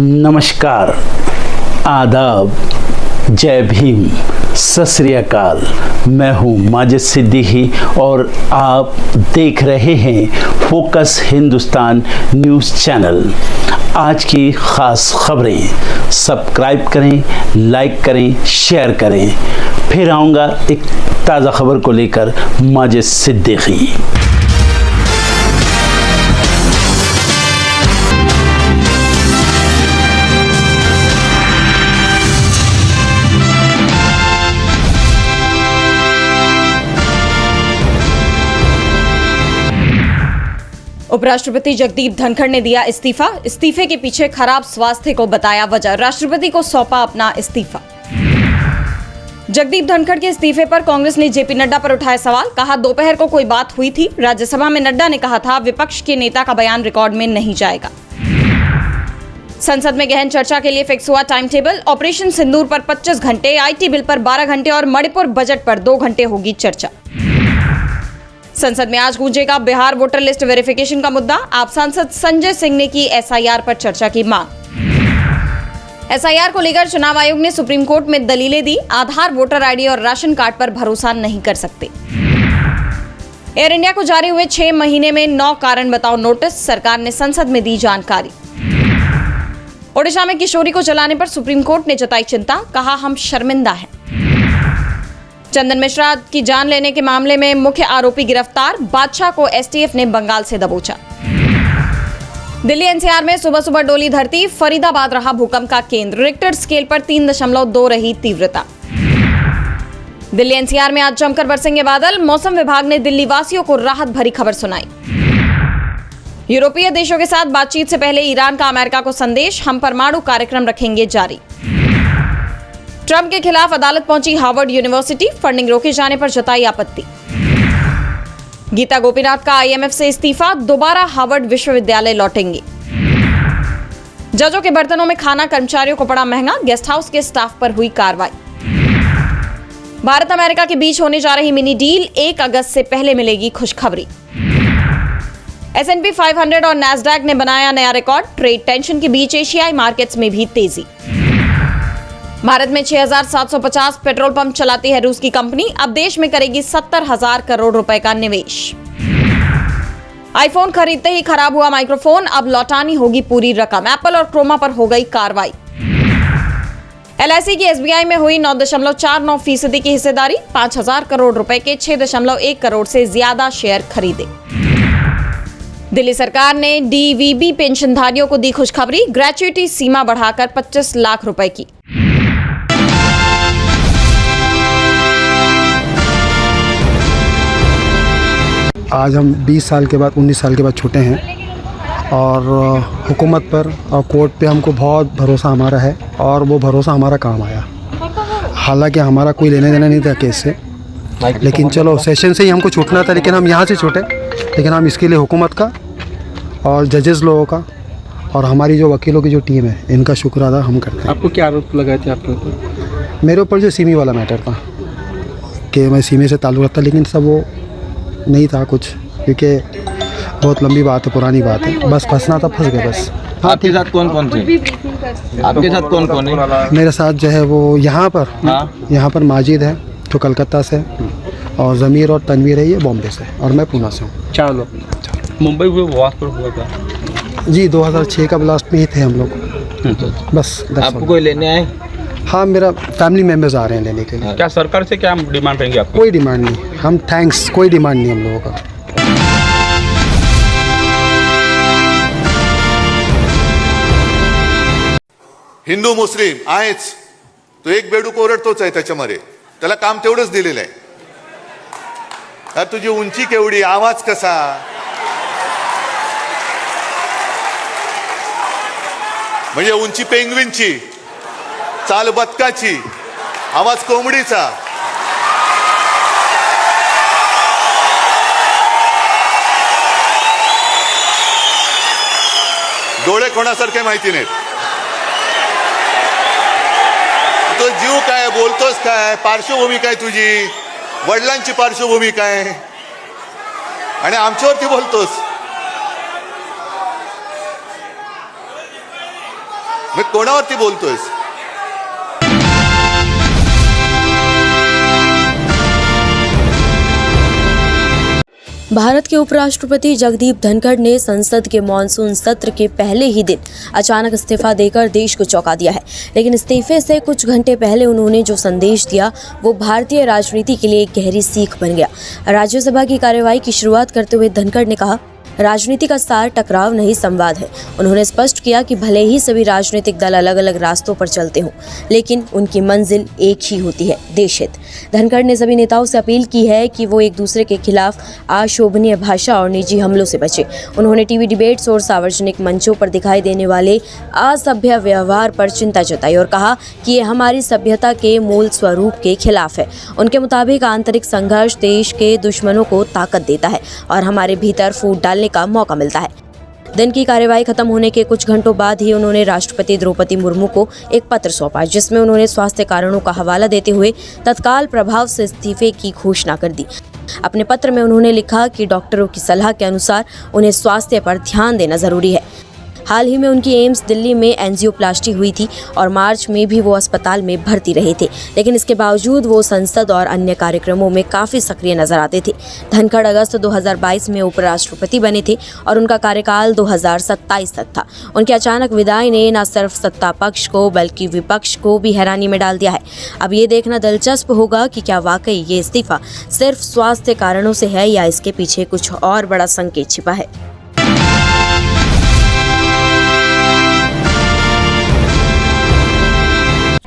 नमस्कार, आदाब, जय भीम, सत श्री अकाल। मैं हूँ माजिद सिद्दीकी और आप देख रहे हैं फोकस हिंदुस्तान न्यूज़ चैनल। आज की ख़ास खबरें सब्सक्राइब करें, लाइक करें, शेयर करें। फिर आऊँगा एक ताज़ा खबर को लेकर माजिद सिद्दीकी। उपराष्ट्रपति जगदीप धनखड़ ने दिया इस्तीफा। इस्तीफे के पीछे खराब स्वास्थ्य को बताया वजह। राष्ट्रपति को सौंपा अपना इस्तीफा। जगदीप धनखड़ के इस्तीफे पर कांग्रेस ने जेपी नड्डा पर उठाया सवाल। कहा, दोपहर को कोई बात हुई थी। राज्यसभा में नड्डा ने कहा था, विपक्ष के नेता का बयान रिकॉर्ड में नहीं जाएगा। संसद में गहन चर्चा के लिए फिक्स हुआ टाइम टेबल। ऑपरेशन सिंदूर पर 25 घंटे, आईटी बिल पर 12 घंटे और मणिपुर बजट पर 2 घंटे होगी चर्चा। संसद में आज गूंजेगा बिहार वोटर लिस्ट वेरिफिकेशन का मुद्दा। आप सांसद संजय सिंह ने की एसआईआर पर चर्चा की मांग। एसआईआर को लेकर चुनाव आयोग ने सुप्रीम कोर्ट में दलीलें दी। आधार, वोटर आईडी और राशन कार्ड पर भरोसा नहीं कर सकते। एयर इंडिया को जारी हुए 6 महीने में 9 कारण बताओ नोटिस। सरकार ने संसद में दी जानकारी। ओडिशा में किशोरी को जलाने पर सुप्रीम कोर्ट ने जताई चिंता। कहा, हम शर्मिंदा हैं। चंदन मिश्रा की जान लेने के मामले में मुख्य आरोपी गिरफ्तार। बादशाह को एसटीएफ ने बंगाल से दबोचा। दिल्ली एनसीआर में सुबह सुबह डोली धरती। फरीदाबाद रहा भूकंप का केंद्र। रिक्टर स्केल पर 3.2 रही तीव्रता। दिल्ली एनसीआर में आज जमकर बरसेंगे बादल। मौसम विभाग ने दिल्ली वासियों को राहत भरी खबर सुनाई। यूरोपीय देशों के साथ बातचीत से पहले ईरान का अमेरिका को संदेश। हम परमाणु कार्यक्रम रखेंगे जारी। ट्रंप के खिलाफ अदालत पहुंची हार्वर्ड यूनिवर्सिटी। फंडिंग रोके जाने पर जताई आपत्ति। गीता गोपीनाथ का आईएमएफ से इस्तीफा। दोबारा हार्वर्ड विश्वविद्यालय लौटेंगे। जजों के बर्तनों में खाना कर्मचारियों को पड़ा महंगा। गेस्ट हाउस के स्टाफ पर हुई कार्रवाई। भारत अमेरिका के बीच होने जा रही मिनी डील। 1 अगस्त से पहले मिलेगी खुशखबरी। S&P 500 और नैस्डैक ने बनाया नया रिकॉर्ड। ट्रेड टेंशन के बीच एशियाई मार्केट्स में भी तेजी। भारत में 6,750 पेट्रोल पंप चलाती है रूस की कंपनी। अब देश में करेगी 70,000 करोड़ रुपए का निवेश। आईफोन खरीदते ही खराब हुआ माइक्रोफोन। अब लौटानी होगी पूरी रकम। एप्पल और क्रोमा पर हो गई कार्रवाई। LIC की SBI में हुई 9.49% की हिस्सेदारी। 5,000 करोड़ रुपए के 6.1 करोड़ से ज्यादा शेयर खरीदे। दिल्ली सरकार ने DVB पेंशनधारियों को दी खुशखबरी। ग्रेच्युटी सीमा बढ़ाकर 25 लाख रुपए की। आज हम 20 साल के बाद 19 साल के बाद छूटे हैं और हुकूमत पर और कोर्ट पे हमको बहुत भरोसा हमारा है और वो भरोसा हमारा काम आया। हालांकि हमारा कोई लेने देना नहीं था केस से, लेकिन चलो सेशन से ही हमको छूटना था, लेकिन हम यहाँ से छूटे। लेकिन हम इसके लिए हुकूमत का और जजेस लोगों का और हमारी जो वकीलों की जो टीम है, इनका शुक्र अदा हम करते हैं। आपको क्या आरोप लगाए थे आपके ऊपर? मेरे ऊपर जो सीमी वाला मैटर था कि मैं सीमी से ताल्लुक़ रखता, लेकिन सब वो नहीं था कुछ, क्योंकि बहुत लंबी बात है, पुरानी बात है। बस फंसना था, फंस गए बस। हाँ, आपके साथ कौन कौन थे? आपके साथ कौन कौन है? मेरे साथ जो है वो यहाँ पर माजिद है जो कलकत्ता से, और ज़मीर और तनवीर है ये बॉम्बे से, और मैं पूना से हूँ। 4 लोग। मुंबई हुए ब्लास्ट पर हुआ था जी, 2006 का ब्लास्ट में ही थे हम लोग। बस आपको कोई लेने आए? हाँ, मेरा फैमिली मेम्बर्स आ रहे हैं लेने के लिए। क्या सरकार से क्या डिमांड रहेंगे आपको? कोई डिमांड नहीं, हम थैंक्स, कोई डिमांड नहीं हम लोगों का। हिंदू मुस्लिम आहेच, तो एक बेडूक ओरडतोच आहे त्याच्यामध्ये, त्याला काम तेवढंच दिलेलं आहे। तुझी उंची केवढी, आवाज कसा, म्हणजे उंची पेंग्विनची, चाल बदकाची, आवाज कोंबडीचा। डोळे कोणासारखे माहिती नाहीत। तो जीव काय, बोलतोस काय, पार्श्वभूमी काय तुझी, वडिलांची पार्श्वभूमी काय, आणि आमच्यावरती बोलतोस। मी कोणावरती बोलतोयस? भारत के उपराष्ट्रपति जगदीप धनखड़ ने संसद के मॉनसून सत्र के पहले ही दिन अचानक इस्तीफा देकर देश को चौंका दिया है। लेकिन इस्तीफे से कुछ घंटे पहले उन्होंने जो संदेश दिया वो भारतीय राजनीति के लिए एक गहरी सीख बन गया। राज्यसभा की कार्यवाही की शुरुआत करते हुए धनखड़ ने कहा, राजनीति का सार टकराव नहीं संवाद है। उन्होंने स्पष्ट किया कि भले ही सभी राजनीतिक दल अलग अलग रास्तों पर चलते हों, लेकिन उनकी मंजिल एक ही होती है, देश हित। धनखड़ ने सभी नेताओं से अपील की है कि वो एक दूसरे के खिलाफ अशोभनीय भाषा और निजी हमलों से बचें। उन्होंने टीवी डिबेट्स और सार्वजनिक मंचों पर दिखाई देने वाले असभ्य व्यवहार पर चिंता जताई और कहा कि ये हमारी सभ्यता के मूल स्वरूप के खिलाफ है। उनके मुताबिक आंतरिक संघर्ष देश के दुश्मनों को ताकत देता है और हमारे भीतर फूट डालने का मौका मिलता है। दिन की कार्यवाही खत्म होने के कुछ घंटों बाद ही उन्होंने राष्ट्रपति द्रौपदी मुर्मू को एक पत्र सौंपा, जिसमें उन्होंने स्वास्थ्य कारणों का हवाला देते हुए तत्काल प्रभाव से इस्तीफे की घोषणा कर दी। अपने पत्र में उन्होंने लिखा कि डॉक्टरों की सलाह के अनुसार उन्हें स्वास्थ्य पर ध्यान देना जरूरी है। हाल ही में उनकी एम्स दिल्ली में एंजियोप्लास्टी हुई थी और मार्च में भी वो अस्पताल में भर्ती रहे थे, लेकिन इसके बावजूद वो संसद और अन्य कार्यक्रमों में काफ़ी सक्रिय नजर आते थे। धनखड़ अगस्त 2022 में उपराष्ट्रपति बने थे और उनका कार्यकाल 2027 तक था। उनकी अचानक विदाई ने न सिर्फ सत्ता पक्ष को बल्कि विपक्ष को भी हैरानी में डाल दिया है। अब ये देखना दिलचस्प होगा कि क्या वाकई ये इस्तीफा सिर्फ स्वास्थ्य कारणों से है या इसके पीछे कुछ और बड़ा संकेत छिपा है।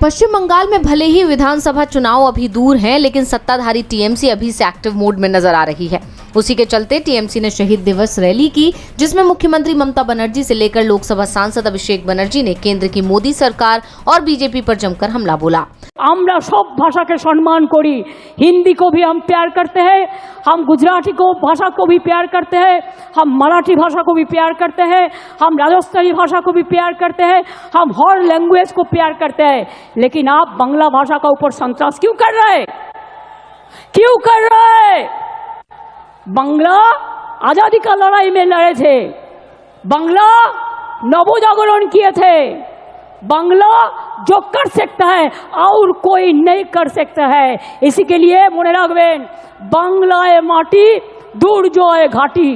पश्चिम बंगाल में भले ही विधानसभा चुनाव अभी दूर हैं, लेकिन सत्ताधारी टीएमसी अभी से एक्टिव मोड में नजर आ रही है। उसी के चलते टीएमसी ने शहीद दिवस रैली की, जिसमें मुख्यमंत्री ममता बनर्जी से लेकर लोकसभा सांसद अभिषेक बनर्जी ने केंद्र की मोदी सरकार और बीजेपी पर जमकर हमला बोला। আমরা सब भाषा के सम्मान करी, हिंदी को भी हम प्यार करते हैं, हम गुजराती को भाषा को भी प्यार करते हैं, हम मराठी भाषा को भी प्यार करते हैं, हम राजस्थानी भाषा को भी प्यार करते हैं, हम हर लैंग्वेज को प्यार करते हैं। लेकिन आप बांग्ला भाषा का ऊपर संतोष क्यों कर रहे हैं? क्यों कर रहे हैं? बांग्ला आजादी का लड़ाई में लड़े थे, बांग्ला नवजागरण किए थे, बांग्ला जो कर सकता है और कोई नहीं कर सकता है। इसी के लिए मने राखबेन, बांग्लाए माटी दूर जय घाटी,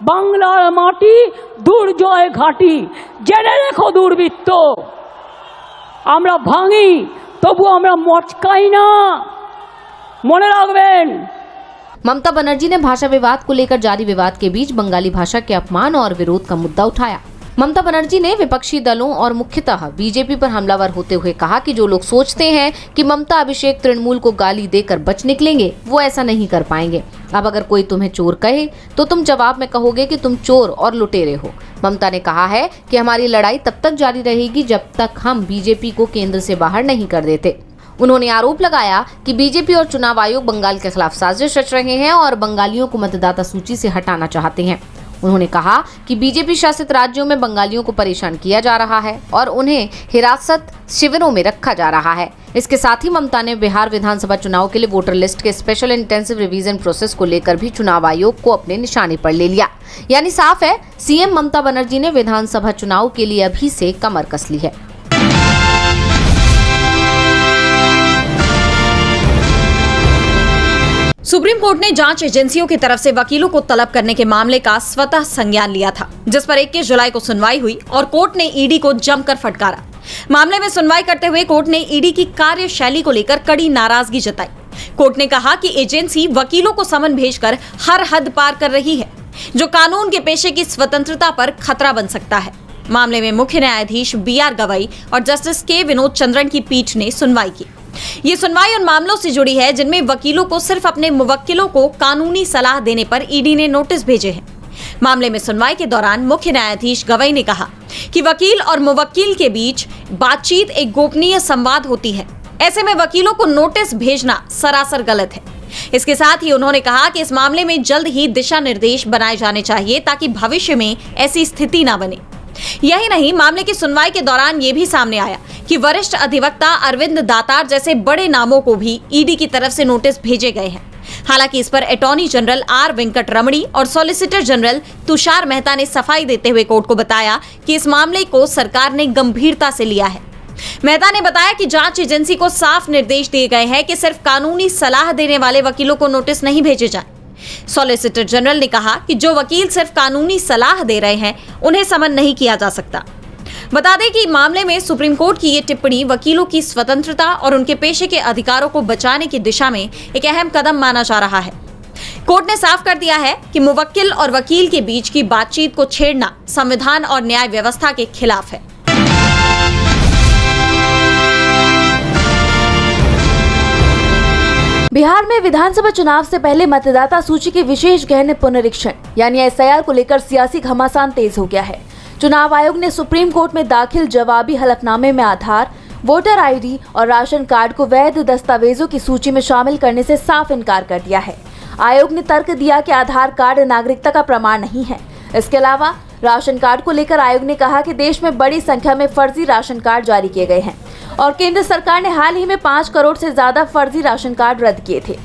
बांग्लाए माटी दूर जय घाटी। जेने रेखो दुर्बृत्त, আমরা ভাঙি তবু আমরা মচকাই না, মনে রাখবেন। ममता बनर्जी ने भाषा विवाद को लेकर जारी विवाद के बीच बंगाली भाषा के अपमान और विरोध का मुद्दा उठाया। ममता बनर्जी ने विपक्षी दलों और मुख्यतः बीजेपी पर हमलावर होते हुए कहा कि जो लोग सोचते हैं कि ममता अभिषेक तृणमूल को गाली देकर बच निकलेंगे, वो ऐसा नहीं कर पाएंगे। अब अगर कोई तुम्हें चोर कहे तो तुम जवाब में कहोगे कि तुम चोर और लुटेरे हो। ममता ने कहा है कि हमारी लड़ाई तब तक जारी रहेगी जब तक हम बीजेपी को केंद्र से बाहर नहीं कर देते। उन्होंने आरोप लगाया कि बीजेपी और चुनाव आयोग बंगाल के खिलाफ साजिश रच रहे हैं और बंगालियों को मतदाता सूची से हटाना चाहते हैं। उन्होंने कहा कि बीजेपी शासित राज्यों में बंगालियों को परेशान किया जा रहा है और उन्हें हिरासत शिविरों में रखा जा रहा है। इसके साथ ही ममता ने बिहार विधानसभा चुनाव के लिए वोटर लिस्ट के स्पेशल इंटेंसिव रिवीजन प्रोसेस को लेकर भी चुनाव आयोग को अपने निशाने पर ले लिया। यानी साफ है, सीएम ममता बनर्जी ने विधानसभा चुनाव के लिए अभी से कमर कस ली है। सुप्रीम कोर्ट ने जांच एजेंसियों की तरफ से वकीलों को तलब करने के मामले का स्वतः संज्ञान लिया था, जिस पर 21 जुलाई को सुनवाई हुई और कोर्ट ने ईडी को जमकर फटकारा। मामले में सुनवाई करते हुए कोर्ट ने ईडी की कार्यशैली को लेकर कड़ी नाराजगी जताई। कोर्ट ने कहा कि एजेंसी वकीलों को समन भेजकर हर हद पार कर रही है, जो कानून के पेशे की स्वतंत्रता पर खतरा बन सकता है। मामले में मुख्य न्यायाधीश BR गवई और जस्टिस K विनोद चंद्रन की पीठ ने सुनवाई की। ये सुनवाई उन मामलों से जुड़ी है जिनमें वकीलों को सिर्फ अपने मुवक्किलों को कानूनी सलाह देने पर ईडी ने नोटिस भेजे हैं। मामले में सुनवाई के दौरान मुख्य न्यायाधीश गवई ने कहा कि वकील और मुवक्किल के बीच बातचीत एक गोपनीय संवाद होती है, ऐसे में वकीलों को नोटिस भेजना सरासर गलत है। इसके साथ ही उन्होंने कहा कि इस मामले में जल्द ही दिशा निर्देश बनाए जाने चाहिए ताकि भविष्य में ऐसी स्थिति न बने। यही नहीं, मामले की सुनवाई के दौरान यह भी सामने आया कि वरिष्ठ अधिवक्ता अरविंद दातार जैसे बड़े नामों को भी ईडी की तरफ से नोटिस भेजे गए हैं। हालांकि इस पर अटॉर्नी जनरल आर वेंकट रमणी और सॉलिसिटर जनरल तुषार मेहता ने सफाई देते हुए कोर्ट को बताया कि इस मामले को सरकार ने गंभीरता से लिया है। मेहता ने बताया कि जांच एजेंसी को साफ निर्देश दिए गए हैं कि सिर्फ कानूनी सलाह देने वाले वकीलों को नोटिस नहीं भेजे जाएं। सॉलिसिटर जनरल ने कहा कि जो वकील सिर्फ कानूनी सलाह दे रहे हैं उन्हें समन नहीं किया जा सकता। बता दें कि मामले में सुप्रीम कोर्ट की ये टिप्पणी वकीलों की स्वतंत्रता और उनके पेशे के अधिकारों को बचाने की दिशा में एक अहम कदम माना जा रहा है। कोर्ट ने साफ कर दिया है कि मुवक्किल और वकील के बीच की बातचीत को छेड़ना संविधान और न्याय व्यवस्था के खिलाफ है। बिहार में विधानसभा चुनाव से पहले मतदाता सूची के विशेष गहन पुनरीक्षण यानी एसआईआर को लेकर सियासी घमासान तेज हो गया है। चुनाव आयोग ने सुप्रीम कोर्ट में दाखिल जवाबी हलफनामे में आधार, वोटर आईडी और राशन कार्ड को वैध दस्तावेजों की सूची में शामिल करने से साफ इनकार कर दिया है। आयोग ने तर्क दिया कि आधार कार्ड नागरिकता का प्रमाण नहीं है। इसके अलावा राशन कार्ड को लेकर आयोग ने कहा कि देश में बड़ी संख्या में फर्जी राशन कार्ड जारी किए गए हैं और केंद्र सरकार ने हाल ही में 5 करोड़ से ज्यादा फर्जी राशन कार्ड रद्द किए थे।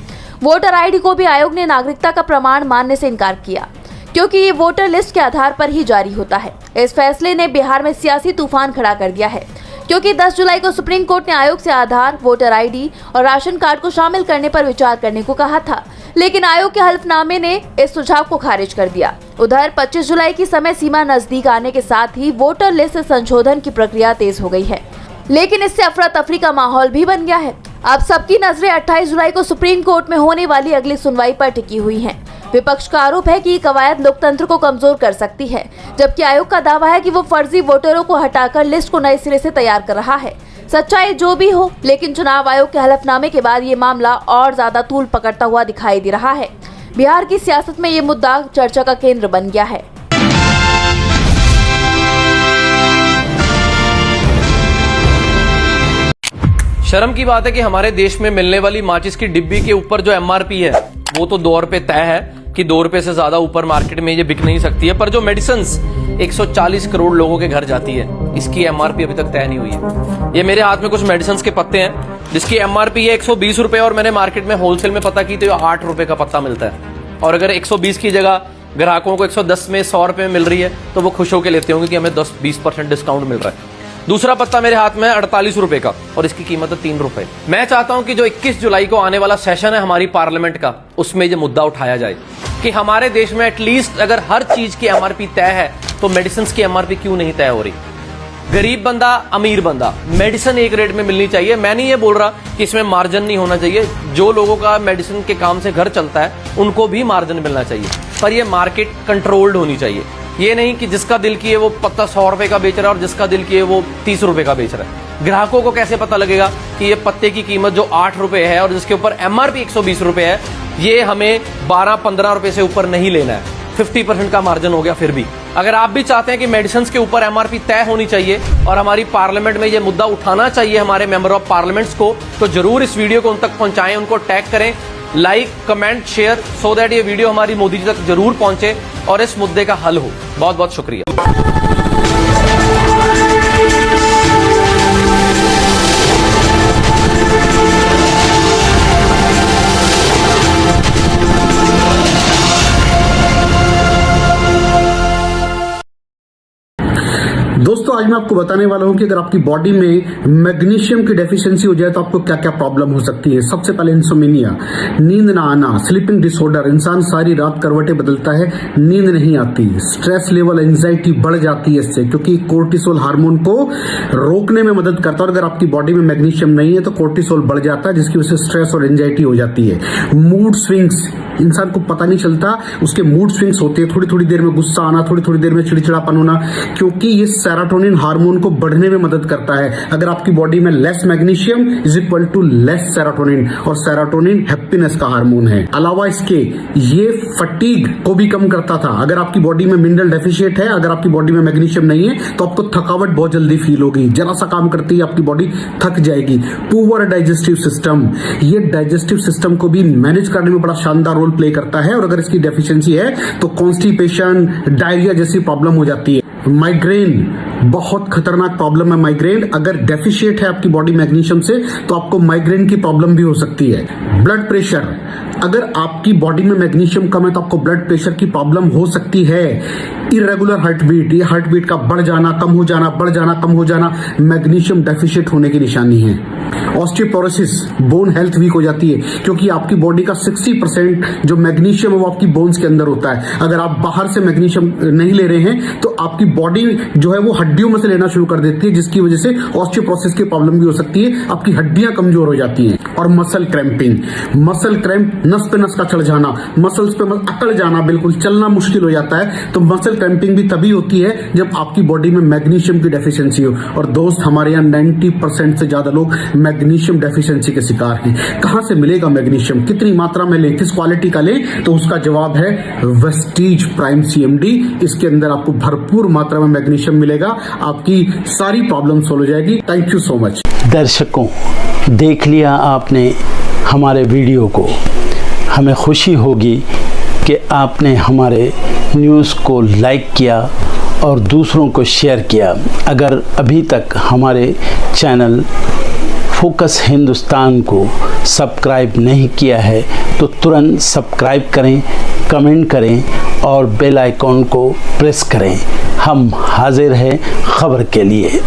वोटर आईडी को भी आयोग ने नागरिकता का प्रमाण मानने से इनकार किया क्योंकि ये वोटर लिस्ट के आधार पर ही जारी होता है। इस फैसले ने बिहार में सियासी तूफान खड़ा कर दिया है क्योंकि 10 जुलाई को सुप्रीम कोर्ट ने आयोग से आधार, वोटर आईडी और राशन कार्ड को शामिल करने पर विचार करने को कहा था, लेकिन आयोग के हलफनामे ने इस सुझाव को खारिज कर दिया। उधर 25 जुलाई की समय सीमा नजदीक आने के साथ ही वोटर लिस्ट संशोधन की प्रक्रिया तेज हो गई है, लेकिन इससे अफरा तफरी का माहौल भी बन गया है। अब सबकी नजरें 28 जुलाई को सुप्रीम कोर्ट में होने वाली अगली सुनवाई पर टिकी हुई हैं। विपक्ष का आरोप है कि ये कवायद लोकतंत्र को कमजोर कर सकती है, जबकि आयोग का दावा है कि वो फर्जी वोटरों को हटाकर लिस्ट को नए सिरे से तैयार कर रहा है। सच्चाई जो भी हो, लेकिन चुनाव आयोग के हलफनामे के बाद ये मामला और ज्यादा तूल पकड़ता हुआ दिखाई दे रहा है। बिहार की सियासत में ये मुद्दा चर्चा का केंद्र बन गया है। शर्म की बात है कि हमारे देश में मिलने वाली माचिस की डिब्बी के ऊपर जो एमआरपी है वो तो 2 रुपए तय है कि 2 रुपए से ज्यादा ऊपर मार्केट में ये बिक नहीं सकती है, पर जो मेडिसिन्स 140 करोड़ लोगों के घर जाती है इसकी एमआरपी अभी तक तय नहीं हुई है। ये मेरे हाथ में कुछ मेडिसिन्स के पत्ते हैं जिसकी एमआरपी है 120 रुपए और मैंने मार्केट में होलसेल में पता की तो 8 रुपए का पत्ता मिलता है। और अगर 120 की जगह ग्राहकों को 110 में 100 रुपए में मिल रही है तो वो खुश होकर लेते होंगे कि हमें 10-20% डिस्काउंट मिल रहा है। दूसरा पत्ता मेरे हाथ में है 48 रुपए का और इसकी कीमत है 3 रुपए। मैं चाहता हूं कि जो 21 जुलाई को आने वाला सेशन है हमारी पार्लियामेंट का, उसमें ये मुद्दा उठाया जाए कि हमारे देश में एटलीस्ट अगर हर चीज की एमआरपी तय है तो मेडिसिन की एमआरपी क्यों नहीं तय हो रही। गरीब बंदा, अमीर बंदा, मेडिसिन एक रेट में मिलनी चाहिए। मैं नहीं ये बोल रहा कि इसमें मार्जिन नहीं होना चाहिए। जो लोगों का मेडिसिन के काम से घर चलता है उनको भी मार्जिन मिलना चाहिए, पर यह मार्केट कंट्रोल्ड होनी चाहिए। ये नहीं कि जिसका दिल किए वो पत्ता 100 रुपए का बेच रहा है और जिसका दिल किए वो 30 रुपए का बेच रहा है। ग्राहकों को कैसे पता लगेगा कि ये पत्ते की कीमत जो 8 रुपए है और जिसके ऊपर एमआरपी 120 रुपए है, ये हमें 12-15 रुपए से ऊपर नहीं लेना है। 50% का मार्जिन हो गया। फिर भी अगर आप भी चाहते हैं कि मेडिसिन के ऊपर एमआरपी तय होनी चाहिए और हमारी पार्लियामेंट में ये मुद्दा उठाना चाहिए हमारे मेंबर ऑफ पार्लियामेंट्स को, तो जरूर इस वीडियो को उन तक पहुंचाएं, उनको टैग करें, like, comment, share, so that ये वीडियो हमारी मोदी जी तक जरूर पहुंचे और इस मुद्दे का हल हो। बहुत बहुत शुक्रिया। दोस्तों आज मैं आपको बताने वाला हूं कि अगर आपकी बॉडी में मैग्नीशियम की डेफिशिएंसी हो जाए तो आपको क्या क्या प्रॉब्लम हो सकती है। सबसे पहले इंसोमेनिया, नींद ना आना, स्लीपिंग डिसऑर्डर, इंसान सारी रात करवटें बदलता है, नींद नहीं आती, स्ट्रेस लेवल, एंजाइटी बढ़ जाती है इससे, क्योंकि कोर्टिसोल हार्मोन को रोकने में मदद करता है। और अगर आपकी बॉडी में मैग्नीशियम नहीं है तो कोर्टिसोल बढ़ जाता है, जिसकी वजह से स्ट्रेस और एंजाइटी हो जाती है। मूड स्विंग्स, इंसान को पता नहीं चलता उसके मूड स्विंग्स होते हैं, थोड़ी थोड़ी देर में गुस्सा आना, थोड़ी थोड़ी देर में चिड़चिड़ापन होना, क्योंकि ये सेरोटोनिन हार्मोन को बढ़ने में मदद करता है। अगर आपकी बॉडी में less magnesium is equal to less serotonin, और सेरोटोनिन हैप्पीनेस का हार्मोन है। अलावा इसके ये फटीग को भी कम करता था। अगर आपकी बॉडी में मिनरल डेफिशिएट है, अगर आपकी बॉडी में मैग्नीशियम नहीं है तो आपको थकावट बहुत जल्दी फील होगी, जरा सा काम करती है आपकी बॉडी थक जाएगी। पुअर डाइजेस्टिव सिस्टम, ये डाइजेस्टिव सिस्टम को भी मैनेज करने में बड़ा शानदार रोल प्ले करता है, और अगर इसकी डेफिशिएंसी है तो कॉन्स्टिपेशन, डायरिया जैसी प्रॉब्लम हो जाती है। माइग्रेन बहुत खतरनाक प्रॉब्लम है। माइग्रेन अगर डेफिशिएट है आपकी बॉडी मैग्नीशियम से तो आपको माइग्रेन की प्रॉब्लम भी हो सकती है। ब्लड प्रेशर, अगर आपकी बॉडी में मैग्नीशियम कम है तो आपको ब्लड प्रेशर की प्रॉब्लम हो सकती है। इरेगुलर हार्ट बीट, ये हार्ट बीट का बढ़ जाना, कम हो जाना, बढ़ जाना, कम हो जाना, मैग्नीशियम डेफिशिएट होने की निशानी है। ऑस्टियोपोरोसिस, बोन हेल्थ वीक हो जाती है क्योंकि आपकी बॉडी का 60% जो मैग्नीशियम है वो आपकी बोन्स के अंदर होता है। अगर आप बाहर से मैग्नीशियम नहीं ले रहे हैं तो आपकी बॉडी जो है वो हड्डियों में से लेना शुरू कर देती है, जिसकी वजह से ऑस्टियोपोरोसिस की प्रॉब्लम भी हो सकती है। आपकी हड्डियां कमजोर हो जाती हैं। और मसल क्रैम्पिंग, मसल क्रैम्प, नस पे नस का चढ़ जाना, मसल्स पे अकड़ जाना, बिल्कुल चलना मुश्किल हो जाता है। तो मसल क्रैम्पिंग भी तभी होती है जब आपकी बॉडी में मैग्नीशियम की डेफिशिएंसी हो। और दोस्त, हमारे यहाँ 90% से ज्यादा लोग मैग्नीशियम डेफिशिएंसी के शिकार हैं। कहां से मिलेगा मैग्नीशियम, कितनी मात्रा में लें, किस क्वालिटी का लें? तो उसका जवाब है वेस्टीज प्राइम CMD। इसके अंदर आपको भरपूर मात्रा में मैग्नीशियम मिलेगा, आपकी सारी प्रॉब्लम सॉल्व हो जाएगी। Thank you so much. दर्शकों, देख लिया आपने हमारे वीडियो को। हमें खुशी होगी कि आपने हमारे न्यूज़ को लाइक किया और दूसरों को शेयर किया। अगर अभी तक हमारे चैनल फोकस हिंदुस्तान को सब्सक्राइब नहीं किया है तो तुरंत सब्सक्राइब करें, कमेंट करें और बेल आइकॉन को प्रेस करें। हम हाजिर हैं खबर के लिए।